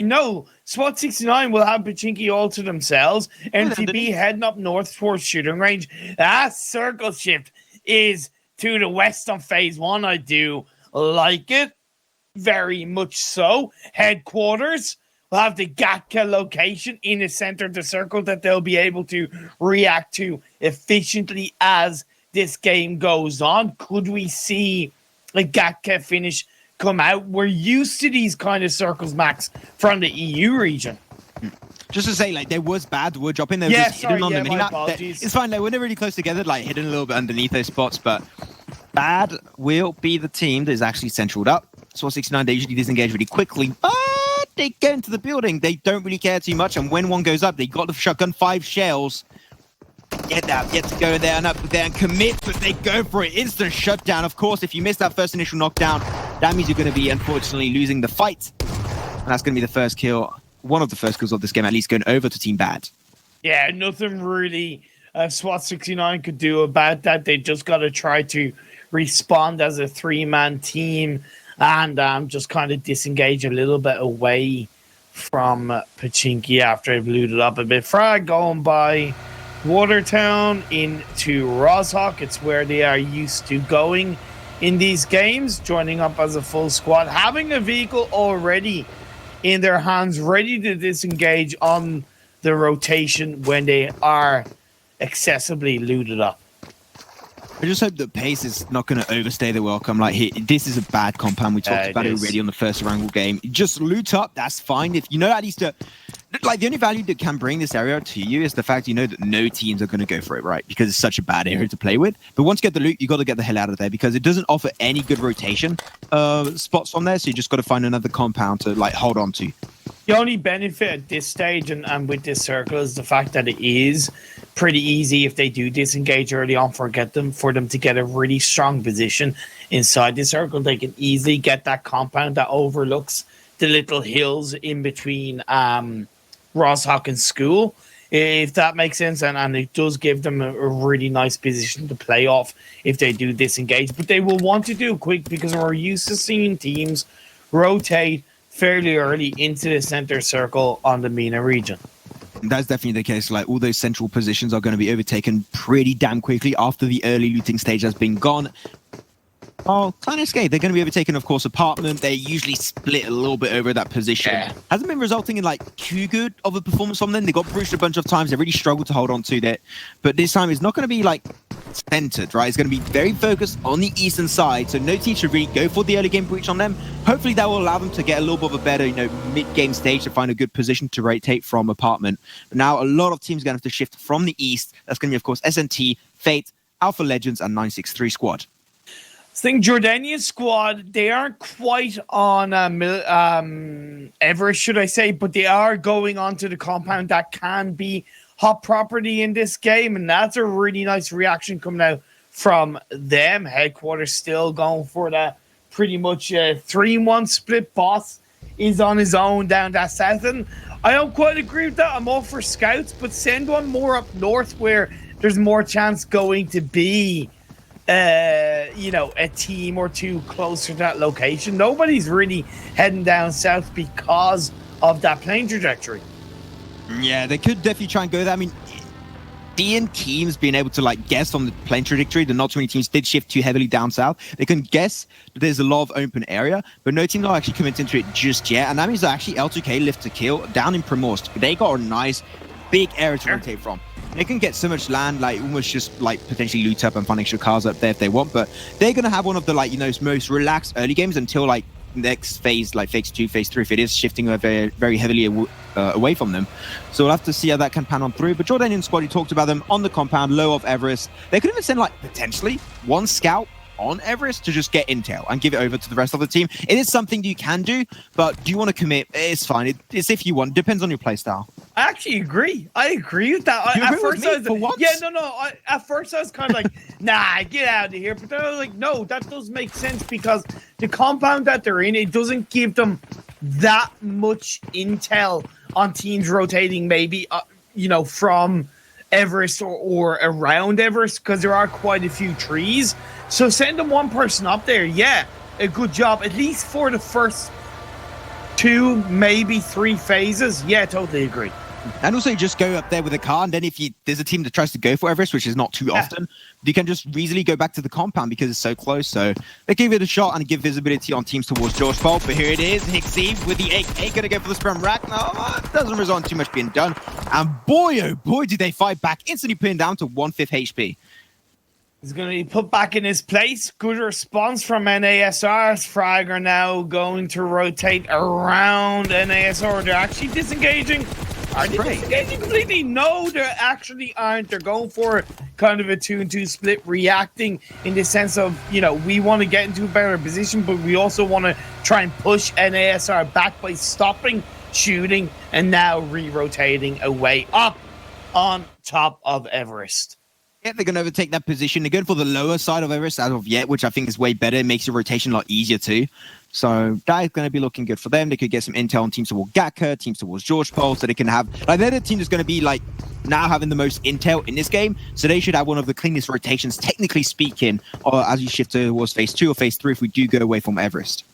No, Spot 69 will have Pachinki all to themselves. MTB heading up north towards shooting range. That circle shift is to the west on phase 1. I do like it. Very much so. Headquarters will have the Gatka location in the center of the circle that they'll be able to react to efficiently as this game goes on. Could we see a Gatka finish come out? We're used to these kind of circles, Max, from the EU region. Just to say, like, there was bad wood dropping. They were just hidden on the minimap. It's fine, they were never really close together, like hidden a little bit underneath those spots, but bad will be the team that is actually centraled up. SWAT 69, they usually disengage really quickly, but they get into the building. They don't really care too much, and when one goes up, they got the shotgun, 5 shells. Get to go there and up there and commit, but they go for it. Instant shutdown. Of course, if you miss that first initial knockdown, that means you're going to be, unfortunately, losing the fight. And that's going to be the first kill, one of the first kills of this game, at least going over to Team Bad. Yeah, nothing really SWAT 69 could do about that. They just got to try to respond as a 3-man team and just kind of disengage a little bit away from Pachinki after they've looted up a bit. Frag going by Watertown into Roshawk. It's where they are used to going in these games, joining up as a full squad, having a vehicle already in their hands, ready to disengage on the rotation when they are excessively looted up. I just hope that pace is not going to overstay the welcome. Like, this is a bad compound. We talked about it already on the first ERANGEL game. Just loot up, that's fine. If you know at least like, the only value that can bring this area to you is the fact you know that no teams are going to go for it, right? Because it's such a bad area to play with. But once you get the loot, you got to get the hell out of there because it doesn't offer any good rotation spots from there. So you just got to find another compound to, like, hold on to. The only benefit at this stage and with this circle is the fact that it is pretty easy if they do disengage early on for them to get a really strong position inside the circle. They can easily get that compound that overlooks the little hills in between Roshawk and School, if that makes sense, and it does give them a really nice position to play off if they do disengage. But they will want to do it quick because we're used to seeing teams rotate fairly early into the center circle on the MENA region. That's definitely the case. Like, all those central positions are going to be overtaken pretty damn quickly after the early looting stage has been gone. Oh, Clan Escape, they're going to be overtaken, of course, apartment. They usually split a little bit over that position. Yeah. Hasn't been resulting in, like, too good of a performance from them. They got breached a bunch of times. They really struggled to hold on to that. But this time, it's not going to be, like, centered, right? It's going to be very focused on the eastern side. So no team should really go for the early game breach on them. Hopefully, that will allow them to get a little bit of a better, mid-game stage to find a good position to rotate from apartment. But now, a lot of teams are going to have to shift from the east. That's going to be, of course, SNT, Fate, Alpha Legends, and 963 squad. I think Jordanian squad, they aren't quite on Everest, should I say, but they are going onto the compound that can be hot property in this game, and that's a really nice reaction coming out from them. Headquarters still going for that pretty much 3-1 split. Boss is on his own down that south, and I don't quite agree with that. I'm all for scouts, but send one more up north where there's more chance going to be a team or two closer to that location. Nobody's really heading down south because of that plane trajectory. Yeah, they could definitely try and go there. I mean, DN teams being able to, like, guess on the plane trajectory, the not too many teams did shift too heavily down south. They can guess that there's a lot of open area, but no team will actually commit into it just yet. And that means that actually L2K lift to kill down in Primorsk. They got a nice big area to rotate from. They can get so much land, like, almost just, like, potentially loot up and find extra cars up there if they want, but they're going to have one of the, like, most relaxed early games until, like, next phase, like phase 2, phase 3, if it is shifting very, very heavily away from them. So we'll have to see how that can pan on through. But Jordanian squad, you talked about them on the compound, low of Everest. They could even send, like, potentially one scout on Everest to just get intel and give it over to the rest of the team. It is something you can do, but do you want to commit? It's fine. It's if you want. Depends on your playstyle. I actually agree. I agree with that. At first I was kind of like, nah, get out of here. But then I was like, no, that does make sense because the compound that they're in, it doesn't give them that much intel on teams rotating maybe, from Everest or around Everest, because there are quite a few trees. So send them one person up there. Yeah, a good job, at least for the first 2, maybe 3 phases. Yeah, totally agree. And also just go up there with a car, and then if there's a team that tries to go for Everest, which is not too often, you can just easily go back to the compound because it's so close. So they give it a shot and give visibility on teams towards George Paul. But here it is, Hixie with the AK going to go for the Sprem rack. No, doesn't result in too much being done. And boy, oh boy, did they fight back. Instantly pinned down to 1/5 HP. He's going to be put back in his place. Good response from NASR. Frag are now going to rotate around NASR. They're actually disengaging. Are they disengaging completely? No, they actually aren't. They're going for kind of a 2-2 split, reacting in the sense of, you know, we want to get into a better position, but we also want to try and push NASR back by stopping, shooting, and now re-rotating away up on top of Everest. Yeah, they're going to overtake that position. They're going for the lower side of Everest as of yet, which I think is way better. It makes your rotation a lot easier too. So that is going to be looking good for them. They could get some intel on teams towards Gatka, teams towards George Paul, so they can have... Like, they're the team that's going to be, like, now having the most intel in this game, so they should have one of the cleanest rotations, technically speaking, or as you shift towards phase 2 or phase 3 if we do go away from Everest.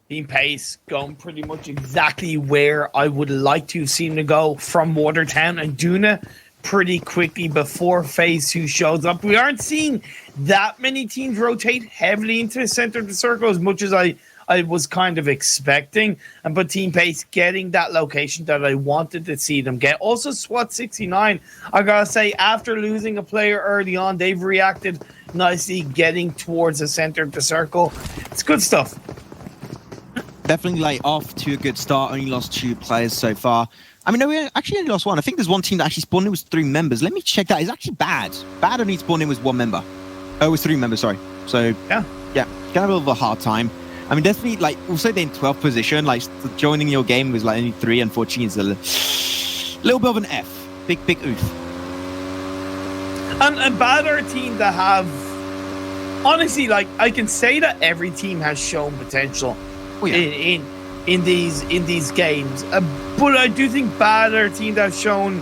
Team Pace going pretty much exactly where I would like to see them to go from Watertown and Duna pretty quickly before phase 2 shows up. We aren't seeing that many teams rotate heavily into the center of the circle as much as I was kind of expecting. But Team Pace getting that location that I wanted to see them get. Also, SWAT 69, I gotta say, after losing a player early on, they've reacted nicely, getting towards the center of the circle. It's good stuff. Definitely like off to a good start. Only lost 2 players so far. I mean, no, we actually only lost 1. I think there's one team that actually spawned in with 3 members. Let me check that. It's actually bad. Bad only spawned in with 1 member. Oh, it was 3 members, sorry. So, yeah, gonna have a little bit of a hard time. I mean, definitely, like, we'll say they're in 12th position. Like, joining your game was, like, only 3, unfortunately, is a little bit of an F. Big oof. And bad are a team that have... Honestly, like, I can say that every team has shown potential in these games, but I do think bad are a team that's shown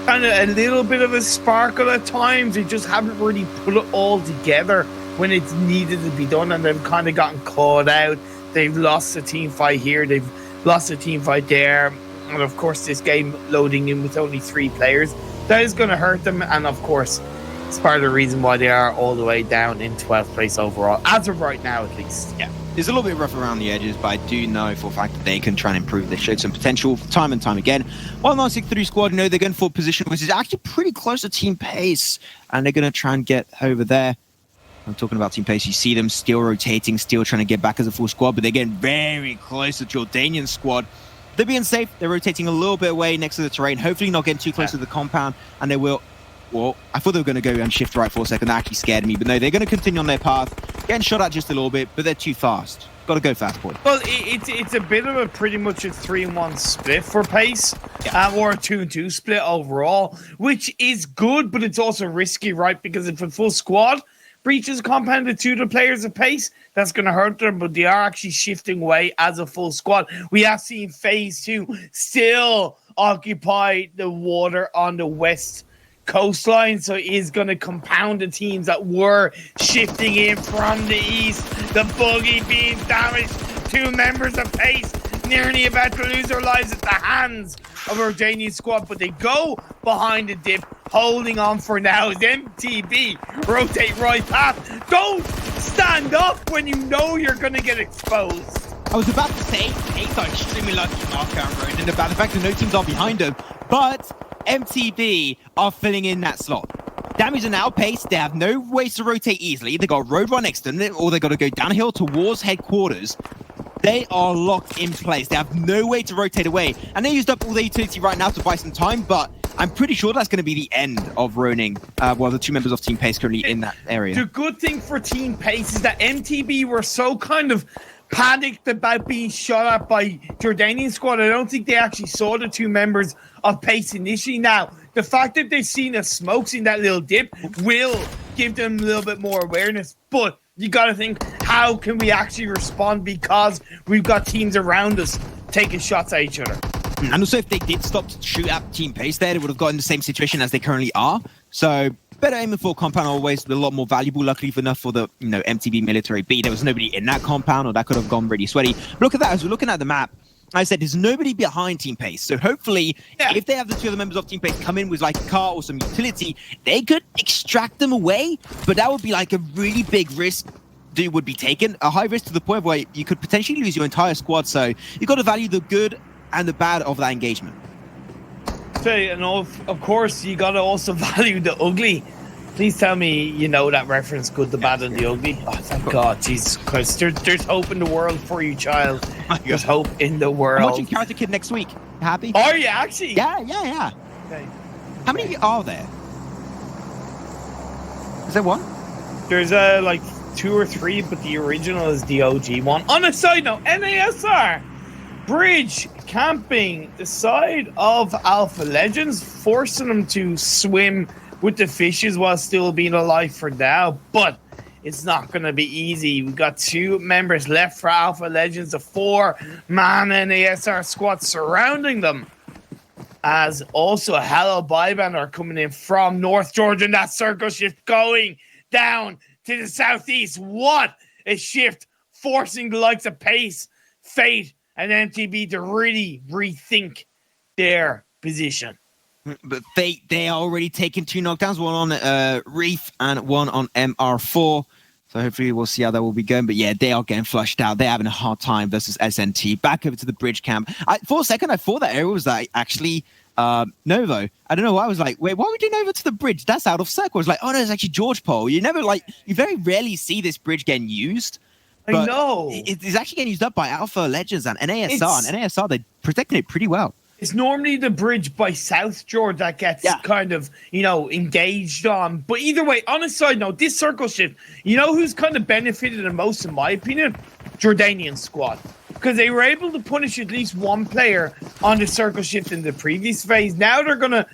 kind of a little bit of a sparkle at times. They just haven't really put it all together when it's needed to be done, and they've kind of gotten caught out. They've lost a team fight here, they've lost a team fight there, and of course this game loading in with only 3 players, that is going to hurt them. And of course it's part of the reason why they are all the way down in 12th place overall, as of right now at least. Yeah, it's a little bit rough around the edges, but I do know for a fact that they can try and improve. They showed some potential time and time again. While 963 squad, they're going for a position which is actually pretty close to Team Pace, and they're going to try and get over there. I'm talking about Team Pace. You see them still rotating, still trying to get back as a full squad, but they're getting very close to Jordanian squad. They're being safe. They're rotating a little bit away next to the terrain, hopefully not getting too close to the compound, and they will... Well, I thought they were going to go and shift right for a second. That actually scared me. But no, they're going to continue on their path. Getting shot at just a little bit, but they're too fast. Got to go fast, boy. Well, it's a bit of a pretty much a 3-1 split for Pace, or a 2-2 split overall, which is good, but it's also risky, right? Because if a full squad breaches a compound to 2 of the players of Pace, that's going to hurt them, but they are actually shifting away as a full squad. We have seen phase 2 still occupy the water on the west coastline, so it is going to compound the teams that were shifting in from the east. The buggy being damaged, 2 members of Pace nearly about to lose their lives at the hands of a Jordanian squad, but they go behind the dip, holding on for now as MTB rotate right past. Don't stand up when you know you're going to get exposed. I was about to say, Pace are extremely lucky knockout road, and about the fact that no teams are behind them, but MTB are filling in that slot. Damage are now Pace. They have no ways to rotate easily. They got a road run next to them, or they got to go downhill towards headquarters. They are locked in place. They have no way to rotate away, and they used up all their utility right now to buy some time, but I'm pretty sure that's going to be the end of Roning. Well, the 2 members of Team Pace currently in that area. The good thing for Team Pace is that MTB were so kind of panicked about being shot at by Jordanian squad. I don't think they actually saw the 2 members of Pace initially. Now, the fact that they've seen a smoke, seen that little dip, will give them a little bit more awareness. But you got to think, how can we actually respond, because we've got teams around us taking shots at each other. And also, if they did stop to shoot at Team Pace there, they would have gotten the same situation as they currently are. So better aiming for compound always a lot more valuable. Luckily enough for the MTB military B, there was nobody in that compound, or that could have gone really sweaty. But look at that, as we're looking at the map, I said there's nobody behind Team Pace. So hopefully, if they have the 2 other members of Team Pace come in with like a car or some utility, they could extract them away. But that would be like a really big risk that would be taken. A high risk to the point where you could potentially lose your entire squad. So you've got to value the good and the bad of that engagement. So, and of course, you got to also value the ugly. Please tell me you know that reference, good, the bad, and the ugly. Oh, thank God, Jesus Christ. There's hope in the world for you, child. There's hope in the world. I'm watching Character Kid next week. Happy? Are you actually? Yeah. Okay. How many are there? Is there one? There's like 2 or 3, but the original is the OG one. On a side note, NASR bridge camping the side of Alpha Legends, forcing them to swim with the fishes while still being alive for now, but it's not going to be easy. We've got 2 members left for Alpha Legends, a 4-man NASR squad surrounding them, as also Hello Byband are coming in from North Georgia, and that circle shift going down to the southeast. What a shift, forcing the likes of Pace, Fate, and MTB to really rethink their position. But they are already taking 2 knockdowns, one on Reef and one on MR4. So hopefully we'll see how that will be going. But yeah, they are getting flushed out. They're having a hard time versus SNT. Back over to the bridge camp. For a second, I thought that area was like actually Novo. I don't know why. I was like, wait, why are we doing over to the bridge? That's out of circle. It's like, oh no, it's actually George Pole. You very rarely see this bridge getting used. I know. It's actually getting used up by Alpha Legends and NASR. And NASR, they're protecting it pretty well. It's normally the bridge by South George that gets kind of, engaged on. But either way, on a side note, this circle shift, who's kind of benefited the most, in my opinion? Jordanian squad. Because they were able to punish at least one player on the circle shift in the previous phase. Now they're going to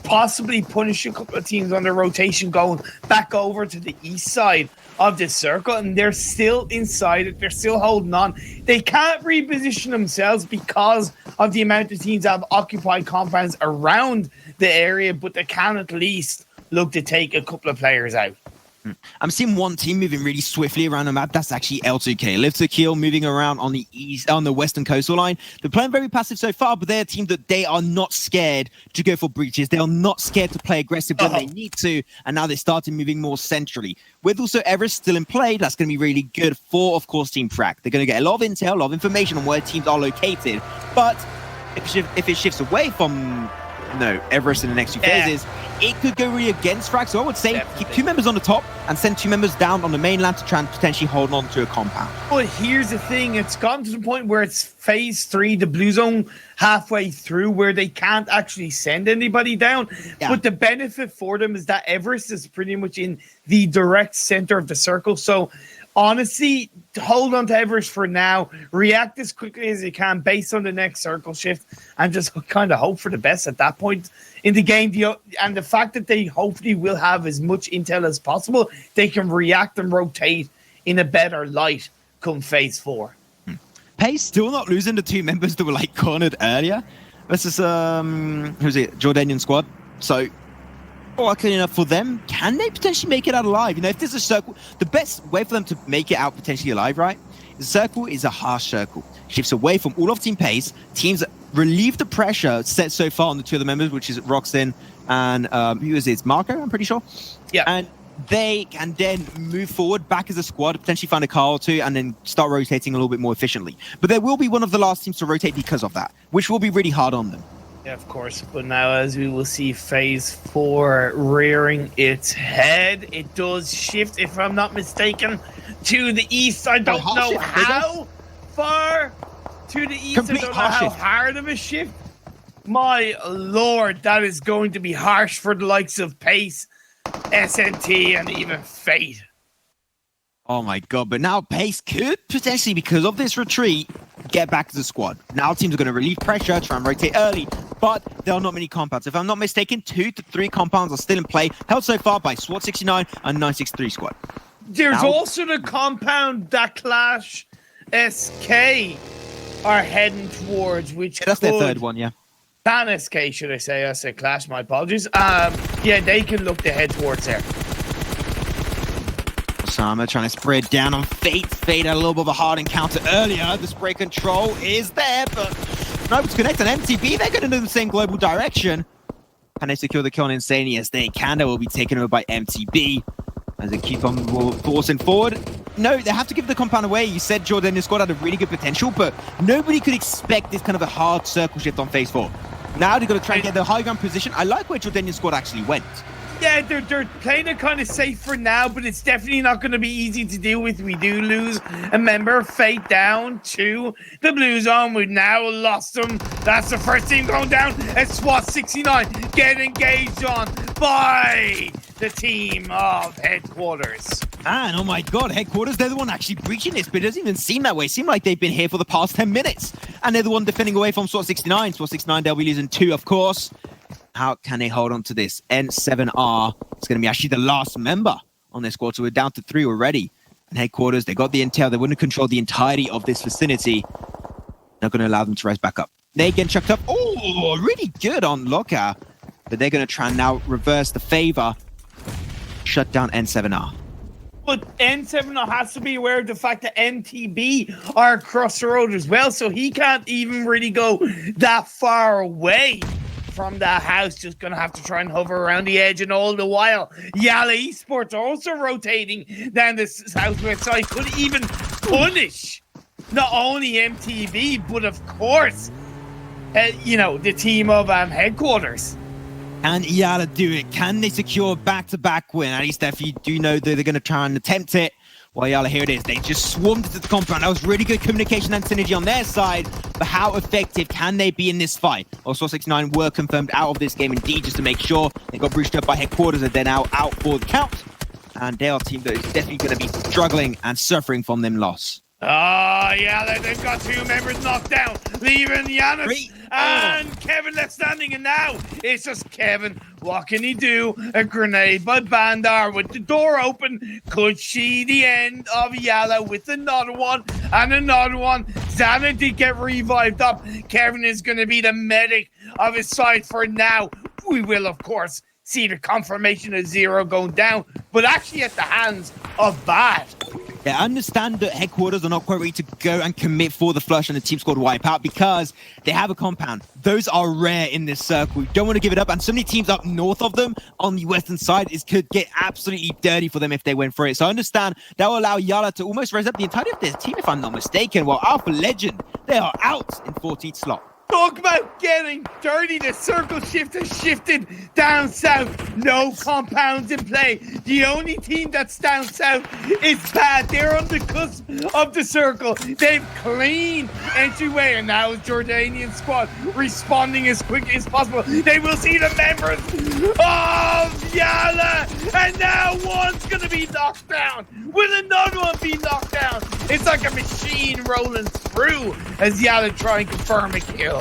possibly punish a couple of teams on their rotation going back over to the east side of the circle, and they're still inside it. They're still holding on. They can't reposition themselves because of the amount of teams that have occupied compounds around the area, but they can at least look to take a couple of players out. I'm seeing one team moving really swiftly around the map. That's actually L2K. Live to Kill moving around on the western coastal line. They're playing very passive so far, but they're a team that they are not scared to go for breaches. They are not scared to play aggressive when they need to, and now they started moving more centrally. With also Everest still in play, that's going to be really good for, of course, Team Frack. They're going to get a lot of intel, a lot of information on where teams are located, but if it shifts away from Everest in the next few phases, it could go really against Frack. So I would say keep 2 members on the top and send 2 members down on the mainland to try and potentially hold on to a compound. But here's the thing, it's gotten to the point where it's phase 3, the blue zone halfway through, where they can't actually send anybody down. But the benefit for them is that Everest is pretty much in the direct center of the circle. So honestly, hold on to Everest for now. React as quickly as you can based on the next circle shift, and just kind of hope for the best at that point in the game. And the fact that they hopefully will have as much intel as possible, they can react and rotate in a better light come phase 4. Pace still not losing the 2 members that were cornered earlier. This is who's it? Jordanian squad. So luckily enough for them, can they potentially make it out alive? If there's a circle, the best way for them to make it out potentially alive, right? The circle is a harsh circle. Shifts away from all of Team Pace. Teams relieve the pressure set so far on the 2 other members, which is Roxin and who is it? It's Marco, I'm pretty sure. Yeah. And they can then move forward back as a squad, potentially find a car or 2, and then start rotating a little bit more efficiently. But they will be one of the last teams to rotate because of that, which will be really hard on them. Yeah, of course. But now, as we will see, phase 4 rearing its head. It does shift, if I'm not mistaken, to the east. I don't know how far to the east. I don't know how hard of a shift. My lord, that is going to be harsh for the likes of Pace, SNT, and even Fate. Oh my god, but now Pace could potentially, because of this retreat, get back to the squad. Now teams are going to relieve pressure, try and rotate early, but there are not many compounds. If I'm not mistaken, 2 to 3 compounds are still in play, held so far by SWAT 69 and 963 squad. There's also the compound that Clash SK are heading towards, which that's their 3rd one, yeah. Ban SK, should I say? I said Clash, my apologies. yeah, they can look to head towards there. Osama trying to spread down on Fate. Fate had a little bit of a hard encounter earlier. The spray control is there, but no, it's connected. MTB, they're going to do the same global direction. Can they secure the kill on Insane? Yes, they can. They will be taken over by MTB as they keep on forcing forward. No, they have to give the compound away. You said Jordanian squad had a really good potential, but nobody could expect this kind of a hard circle shift on phase 4. Now they've got to try and get the high ground position. I like where Jordanian squad actually went. Yeah, they're playing it kind of safe for now, but it's definitely not going to be easy to deal with. We do lose a member. Fate down to the blue zone. We've now lost them. That's the first team going down. And SWAT 69 get engaged on by the team of Headquarters. And oh my god, Headquarters, they're the one actually breaching this, but it doesn't even seem that way. It seems like they've been here for the past 10 minutes. And they're the one defending away from SWAT 69. SWAT 69, they'll be losing 2, of course. How can they hold on to this? N7R is going to be actually the last member on their squad, so we're down to 3 already. And Headquarters, they got the intel. They wouldn't control the entirety of this vicinity. Not going to allow them to rise back up. They get chucked up. Oh, really good on Lockout. But they're going to try and now reverse the favor. Shut down N7R. But N7R has to be aware of the fact that MTB are across the road as well, so he can't even really go that far away from that house. Just gonna have to try and hover around the edge, and all the while Yala Esports are also rotating down the southwest side. Could even punish not only MTV but of course the team of Headquarters. Can Yala do it? Can they secure a back-to-back win? At least if you do know that they're going to try and attempt it. Well, Yala, here it is. They just swarmed into the compound. That was really good communication and synergy on their side. But how effective can they be in this fight? Also, 69 were confirmed out of this game indeed, just to make sure. They got breached up by Headquarters and they're now out for the count. And they are a team that is definitely going to be struggling and suffering from them loss. Yeah, they've got 2 members knocked down, leaving Giannis and Kevin left standing, and now it's just Kevin. What can he do? A grenade by Bandar with the door open. Could see the end of Yala with another one and another one. Zana did get revived up. Kevin is going to be the medic of his side for now. We will, of course, see the confirmation of Zero going down, but actually at the hands of Bad. Yeah, I understand that Headquarters are not quite ready to go and commit for the flush and the team squad wipeout because they have a compound. Those are rare in this circle. You don't want to give it up, and so many teams up north of them on the western side could get absolutely dirty for them if they went for it. So I understand that will allow Yala to almost raise up the entirety of their team, if I'm not mistaken. While Alpha Legend, they are out in 14th slot. Talk about getting dirty. The circle shift has shifted down south. No compounds in play. The only team that's down south is Bad. They're on the cusp of the circle. They've clean entryway, and now Jordanian squad responding as quickly as possible. They will see the members of Yala, and now one's going to be knocked down. Will another one be knocked down? It's like a machine rolling through as Yala try and confirm a kill.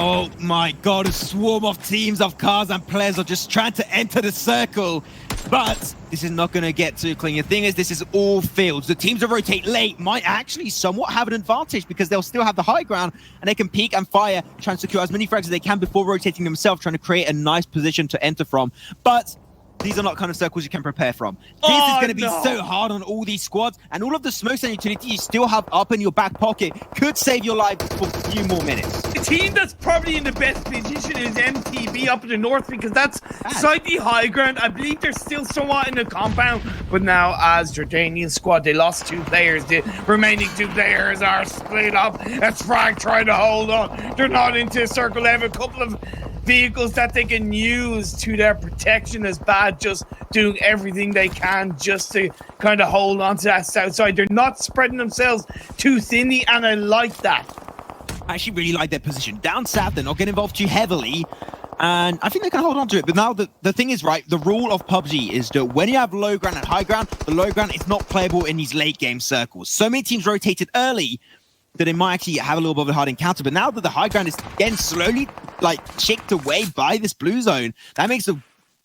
Oh my god, a swarm of teams of cars and players are just trying to enter the circle. But this is not going to get too clean. The thing is, this is all fields. The teams that rotate late might actually somewhat have an advantage because they'll still have the high ground and they can peek and fire, try and secure as many frags as they can before rotating themselves, trying to create a nice position to enter from. But these are not kind of circles you can prepare from. This is going to be so hard on all these squads, and all of the smokes and utility you still have up in your back pocket could save your life for a few more minutes. The team that's probably in the best position is MTB up in the north because that's slightly high ground. I believe they're still somewhat in the compound, but now as Jordanian squad, they lost 2 players. The remaining 2 players are split up. That's Frag trying to hold on. They're not into a circle. They have a couple of vehicles that they can use to their protection as Bad, just doing everything they can just to kind of hold on to that south side. They're not spreading themselves too thinly, and I like that. I actually really like their position. Down south, they're not getting involved too heavily, and I think they can hold on to it. But now the thing is, right, the rule of PUBG is that when you have low ground and high ground, the low ground is not playable in these late game circles. So many teams rotated early that they might actually have a little bit of a hard encounter. But now that the high ground is again slowly chicked away by this blue zone, that makes the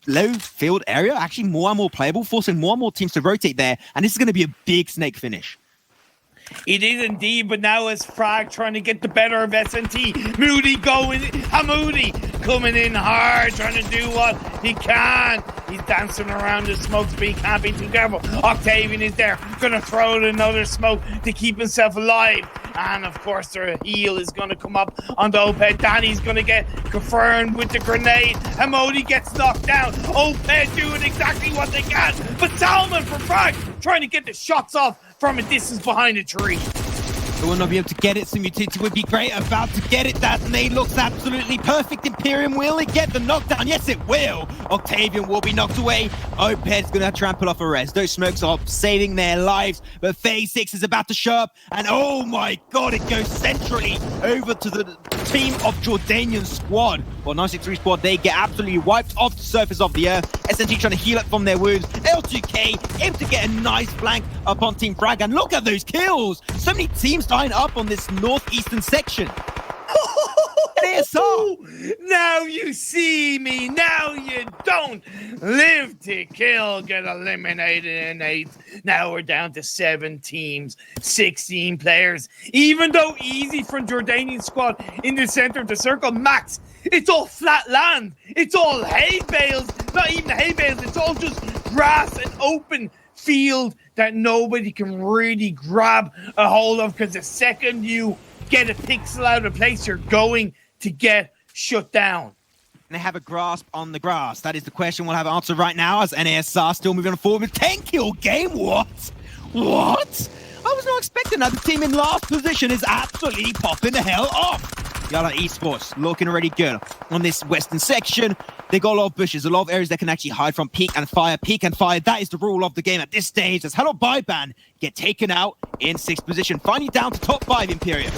low field area actually more and more playable, forcing more and more teams to rotate there. And this is going to be a big snake finish. It is indeed, but now it's Frag trying to get the better of SNT. Moody going, Moody coming in hard, trying to do what he can. He's dancing around the smokes, but he can't be too careful. Octavian is there, gonna throw out another smoke to keep himself alive. And of course, the heal is going to come up on the Oped. Danny's going to get confirmed with the grenade. Hamodi gets knocked down. Oped doing exactly what they can. But Salman from Frag trying to get the shots off from a distance behind a tree. They will not be able to get it. Simutiti would be great about to get it. That nade looks absolutely perfect. Imperium, will it get the knockdown? Yes, it will. Octavian will be knocked away. Oped's going to try and pull off a rest. Those smokes are saving their lives. But Phase 6 is about to show up. And oh my god, it goes centrally over to the team of Jordanian squad. Well, 963 squad, they get absolutely wiped off the surface of the earth. SNT trying to heal up from their wounds. L2K able to get a nice flank upon Team Frag. And look at those kills. So many teams dying up on this northeastern section. Now you see me, now you don't. Live to kill, get eliminated in 8th. Now we're down to 7 teams, 16 players. Even though easy from Jordanian squad in the center of the circle, Max, it's all flat land. It's all hay bales, not even hay bales. It's all just grass and open field that nobody can really grab a hold of, because the second you get a pixel out of place, you're going to get shut down. They have a grasp on the grass. That is the question we'll have an answer right now, as NASR still moving forward with 10-kill game. What? I was not expecting that. The team in last position is absolutely popping the hell off. Yala Esports looking already good on this western section. They got a lot of bushes, a lot of areas they can actually hide from. Peek and fire, peek and fire. That is the rule of the game at this stage. As Hello Byban get taken out in 6th position. Finally down to top 5 Imperium.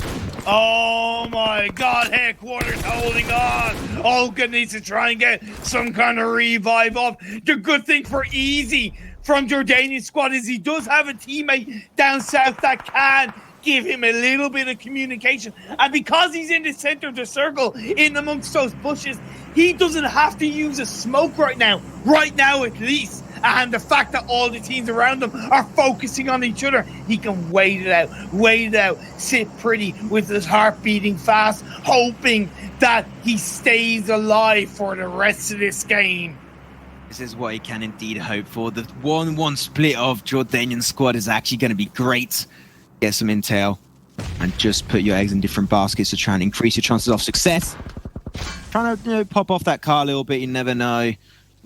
Oh my god, Headquarters holding on. Olga needs to try and get some kind of revive off. The good thing for Easy from Jordanian squad is he does have a teammate down south that can give him a little bit of communication. And because he's in the center of the circle, in amongst those bushes, he doesn't have to use a smoke right now at least. And the fact that all the teams around him are focusing on each other, he can wait it out, sit pretty with his heart beating fast, hoping that he stays alive for the rest of this game. This is what he can indeed hope for. The 1-1 split of Jordanian squad is actually going to be great. Get some intel and just put your eggs in different baskets to try and increase your chances of success. Trying to pop off that car a little bit, you never know.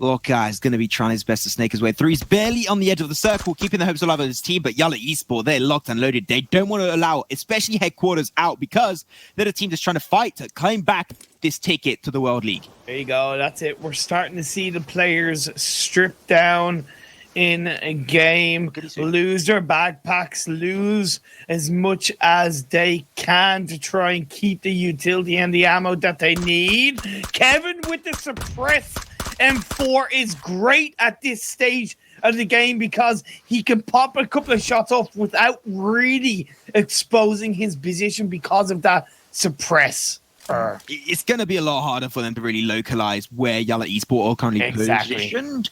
Loka is going to be trying his best to snake his way through. He's barely on the edge of the circle, keeping the hopes alive of his team, but Yala Esport, they're locked and loaded. They don't want to allow, especially Headquarters, out, because they're the team that's trying to fight to claim back this ticket to the World League. There you go. That's it. We're starting to see the players stripped down in a game, lose their backpacks, lose as much as they can to try and keep the utility and the ammo that they need. Kevin with the suppress M4 is great at this stage of the game because he can pop a couple of shots off without really exposing his position because of that suppress. It's going to be a lot harder for them to really localize where Yala Esport are currently positioned.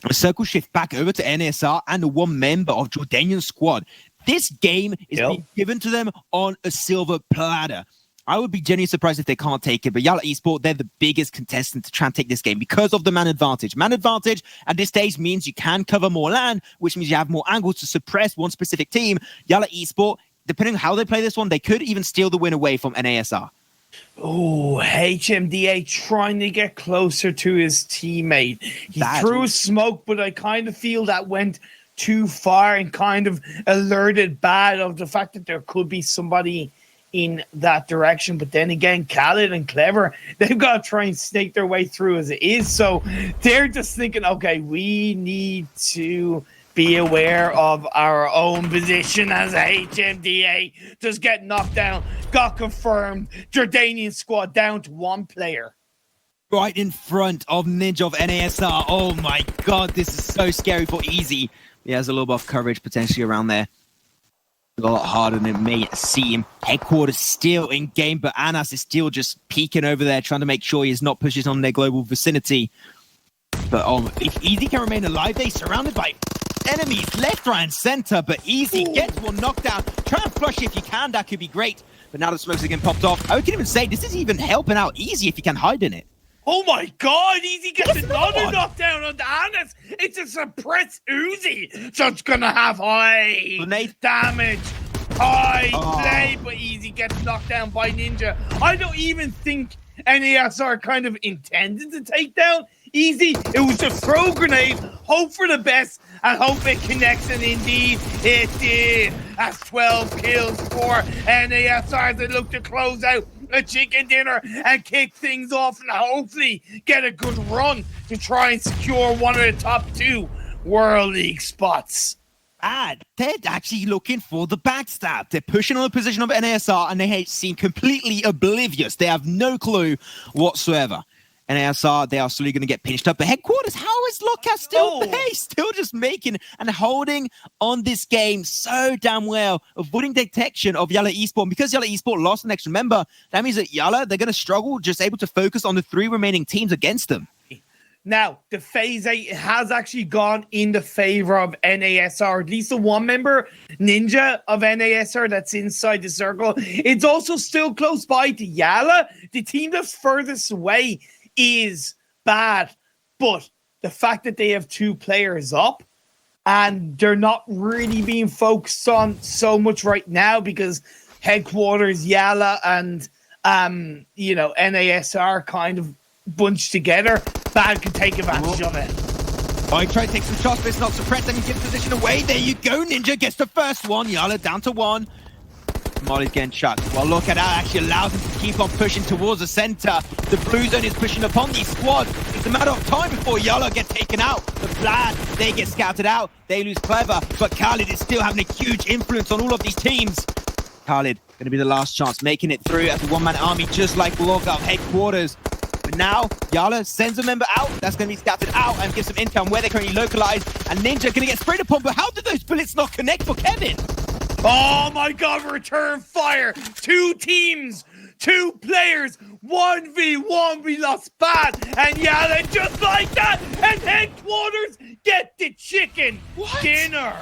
A circle shift back over to NSR and the one member of Jordanian squad. This game is being given to them on a silver platter. I would be genuinely surprised if they can't take it, but Yala Esport, they're the biggest contestant to try and take this game because of the man advantage. Man advantage at this stage means you can cover more land, which means you have more angles to suppress one specific team. Yala Esport, depending on how they play this one, they could even steal the win away from NASR. Oh, HMDA trying to get closer to his teammate. He threw a smoke, but I kind of feel that went too far and kind of alerted Bad of the fact that there could be somebody in that direction. But then again, Khaled and Clever, they've got to try and snake their way through as it is. So they're just thinking, okay, we need to be aware of our own position as a HMDA. Just get knocked down, got confirmed. Jordanian squad down to one player. Right in front of Ninja of NASR. Oh my god, this is so scary for Easy. He has a little bit of coverage potentially around there. A lot harder than it may seem. Headquarters still in game, but Anas is still just peeking over there, trying to make sure he's not pushing on their global vicinity. But if Easy can remain alive, they're surrounded by enemies left, right, and center, but Easy gets one knockdown. Try and flush if you can, that could be great. But now the smokes again popped off. I can even say this is even helping out Easy if you can hide in it. Oh my god, Easy gets another knockdown on the Anis. It's a suppressed Uzi, so it's gonna have high damage. High play, but Easy gets knocked down by Ninja. I don't even think NASR kind of intended to take down Easy. It was a throw grenade, hope for the best, and hope it connects, and indeed it did. That's 12 kills for NASR as they look to close out a chicken dinner and kick things off and hopefully get a good run to try and secure one of the top 2 World League spots. They're actually looking for the backstab. They're pushing on the position of NASR and they seem completely oblivious. They have no clue whatsoever. NASR, they are slowly going to get pinched up. But headquarters, how is Lockout still there? Still just making and holding on this game so damn well, avoiding detection of Yalla Esports. And because Yalla Esports lost the next, remember, that means that Yalla, they're going to struggle, just able to focus on the 3 remaining teams against them. Now, the Phase 8 has actually gone in the favor of NASR, at least the one member, Ninja of NASR, that's inside the circle. It's also still close by to Yalla. The team that's furthest away is bad, but the fact that they have 2 players up and they're not really being focused on so much right now because headquarters, Yalla, and NASR kind of bunched together. Bad can take advantage of it. Oh, he tried to take some shots, but it's not suppressed. And he gives position away. There you go. Ninja gets the first one. Yalla down to 1. Molly's getting shot. Well, look at that. Actually allows him to keep on pushing towards the center. The blue zone is pushing upon these squads. It's a matter of time before Yalla get taken out. The Vlad, they get scouted out. They lose Clever. But Khalid is still having a huge influence on all of these teams. Khalid going to be the last chance, making it through as a one-man army, just like Lockout headquarters. But now, Yalla sends a member out. That's going to be scouted out and gives some intel on where they're currently localized. And Ninja going to get sprayed upon. But how did those bullets not connect for Kevin? Oh my god, return fire. 2 teams, 2 players, 1v1. We lost bad. And Yalla just like that. And headquarters get the chicken dinner.